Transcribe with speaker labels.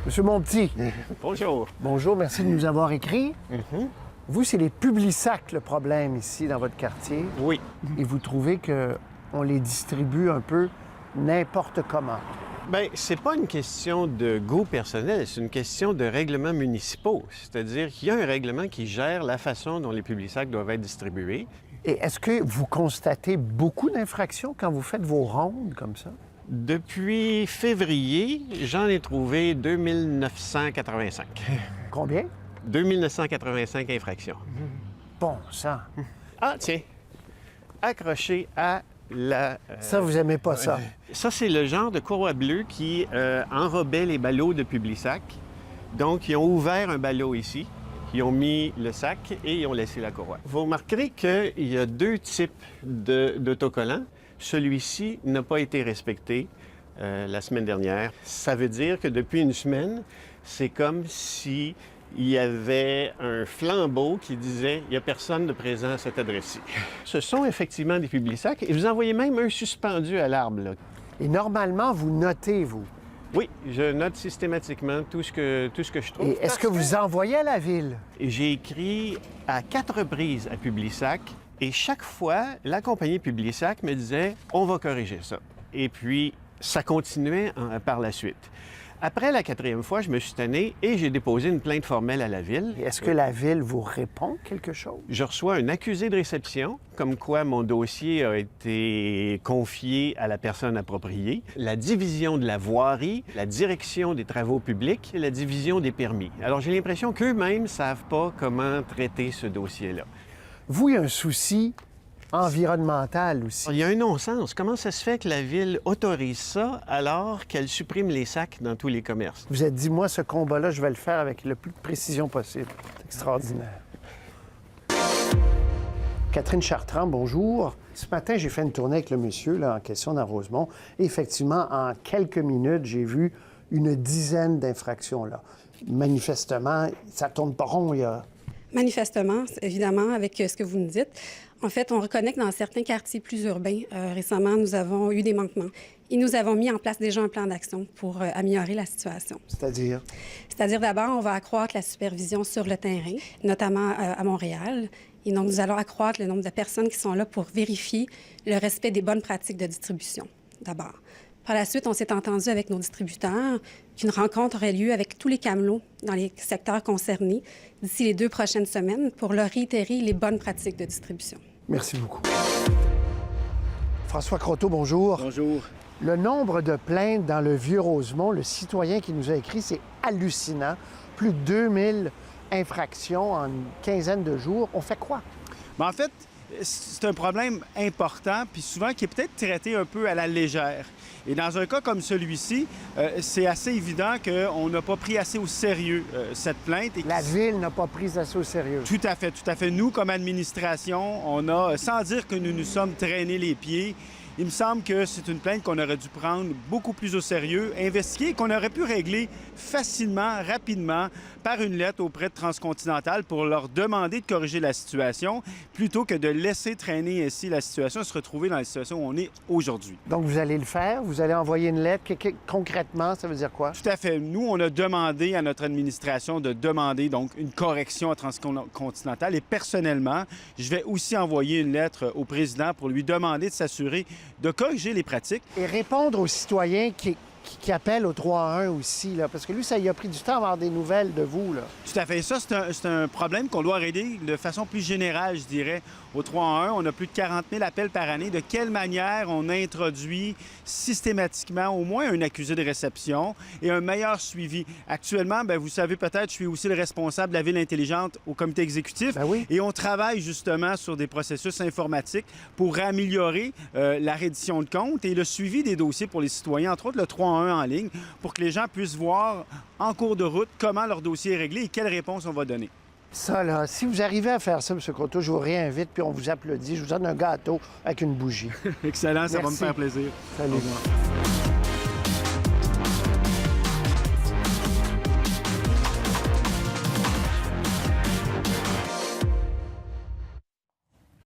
Speaker 1: Monsieur Monpetit.
Speaker 2: Bonjour.
Speaker 1: Bonjour, merci de nous avoir écrit. Vous, c'est les Publisac, le problème ici dans votre quartier.
Speaker 2: Oui.
Speaker 1: Et vous trouvez qu'on les distribue un peu n'importe comment.
Speaker 2: Bien, c'est pas une question de goût personnel, c'est une question de règlements municipaux. C'est-à-dire qu'il y a un règlement qui gère la façon dont les Publisac doivent être distribués.
Speaker 1: Et est-ce que vous constatez beaucoup d'infractions quand vous faites vos rondes comme ça?
Speaker 2: Depuis février, j'en ai trouvé 2985.
Speaker 1: Combien?
Speaker 2: 2985 infractions.
Speaker 1: Bon sang.
Speaker 2: Ah, tiens, accroché à la...
Speaker 1: Ça, vous aimez pas ça?
Speaker 2: Ça, c'est le genre de courroie bleue qui enrobait les ballots de Publisac. Donc, ils ont ouvert un ballot ici, ils ont mis le sac et ils ont laissé la courroie. Vous remarquerez qu'il y a deux types d'autocollants. Celui-ci n'a pas été respecté la semaine dernière. Ça veut dire que depuis une semaine, c'est comme si il y avait un flambeau qui disait « Il n'y a personne de présent à cette adresse-ci ». Ce sont effectivement des Publisac et vous en voyez même un suspendu à l'arbre, là.
Speaker 1: Et normalement, vous notez, vous.
Speaker 2: Oui, je note systématiquement tout ce que je trouve.
Speaker 1: Et est-ce que vous envoyez à la ville?
Speaker 2: Et j'ai écrit à 4 reprises à Publisac et chaque fois, la compagnie Publisac me disait « On va corriger ça ». Et puis, ça continuait par la suite. Après la 4e fois, je me suis tanné et j'ai déposé une plainte formelle à la ville.
Speaker 1: Et est-ce que la ville vous répond quelque chose?
Speaker 2: Je reçois un accusé de réception, comme quoi mon dossier a été confié à la personne appropriée, la division de la voirie, la direction des travaux publics et la division des permis. Alors, j'ai l'impression qu'eux-mêmes ne savent pas comment traiter ce dossier-là.
Speaker 1: Vous, il y a un souci environnemental aussi.
Speaker 2: Il y a un non-sens. Comment ça se fait que la ville autorise ça alors qu'elle supprime les sacs dans tous les commerces?
Speaker 1: Vous êtes dit, moi, ce combat-là, je vais le faire avec le plus de précision possible. C'est extraordinaire. Catherine Chartrand, bonjour. Ce matin, j'ai fait une tournée avec le monsieur là, en question dans Rosemont. Et effectivement, en quelques minutes, j'ai vu une dizaine d'infractions là. Manifestement, ça tourne pas rond. Il y a...
Speaker 3: Manifestement, évidemment, avec ce que vous nous dites. En fait, on reconnaît que dans certains quartiers plus urbains, récemment, nous avons eu des manquements. Et nous avons mis en place déjà un plan d'action pour améliorer la situation.
Speaker 1: C'est-à-dire?
Speaker 3: C'est-à-dire, d'abord, on va accroître la supervision sur le terrain, notamment à Montréal. Et donc, nous allons accroître le nombre de personnes qui sont là pour vérifier le respect des bonnes pratiques de distribution, d'abord. Par la suite, on s'est entendu avec nos distributeurs qu'une rencontre aurait lieu avec tous les camelots dans les secteurs concernés d'ici les 2 prochaines semaines pour leur réitérer les bonnes pratiques de distribution.
Speaker 1: Merci beaucoup. François Croteau, bonjour.
Speaker 4: Bonjour.
Speaker 1: Le nombre de plaintes dans le Vieux-Rosemont, le citoyen qui nous a écrit, c'est hallucinant. Plus de 2000 infractions en une quinzaine de jours. On fait quoi?
Speaker 4: Mais en fait, c'est un problème important, puis souvent qui est peut-être traité un peu à la légère. Et dans un cas comme celui-ci, c'est assez évident qu'on n'a pas pris assez au sérieux cette plainte. Et
Speaker 1: La ville n'a pas pris assez au sérieux.
Speaker 4: Tout à fait, tout à fait. Nous, comme administration, on a, sans dire que nous nous sommes traînés les pieds, il me semble que c'est une plainte qu'on aurait dû prendre beaucoup plus au sérieux, investiguer, qu'on aurait pu régler facilement, rapidement, par une lettre auprès de Transcontinental pour leur demander de corriger la situation, plutôt que de laisser traîner ainsi la situation et se retrouver dans la situation où on est aujourd'hui.
Speaker 1: Donc, vous allez le faire? Vous allez envoyer une lettre? Concrètement, ça veut dire quoi?
Speaker 4: Tout à fait. Nous, on a demandé à notre administration de demander donc une correction à Transcontinental et personnellement, je vais aussi envoyer une lettre au président pour lui demander de s'assurer de corriger les pratiques.
Speaker 1: Et répondre aux citoyens qui appellent au 3-1 aussi, là, parce que lui, ça y a pris du temps à avoir des nouvelles de vous, là.
Speaker 4: Tout à fait. Ça, c'est un problème qu'on doit régler de façon plus générale, je dirais. Au 3-1, on a plus de 40 000 appels par année. De quelle manière on introduit systématiquement au moins un accusé de réception et un meilleur suivi? Actuellement, bien, vous savez peut-être, je suis aussi le responsable de la Ville intelligente au comité exécutif.
Speaker 1: Ben oui.
Speaker 4: Et on travaille justement sur des processus informatiques pour améliorer la reddition de comptes et le suivi des dossiers pour les citoyens, entre autres le 3-1 en ligne, pour que les gens puissent voir en cours de route comment leur dossier est réglé et quelles réponses on va donner.
Speaker 1: Ça, là, si vous arrivez à faire ça, M. Croteau, je vous réinvite, puis on vous applaudit. Je vous donne un gâteau avec une bougie.
Speaker 4: Excellent, ça va me
Speaker 1: Merci.
Speaker 4: faire plaisir.
Speaker 1: Salut.
Speaker 4: Au revoir.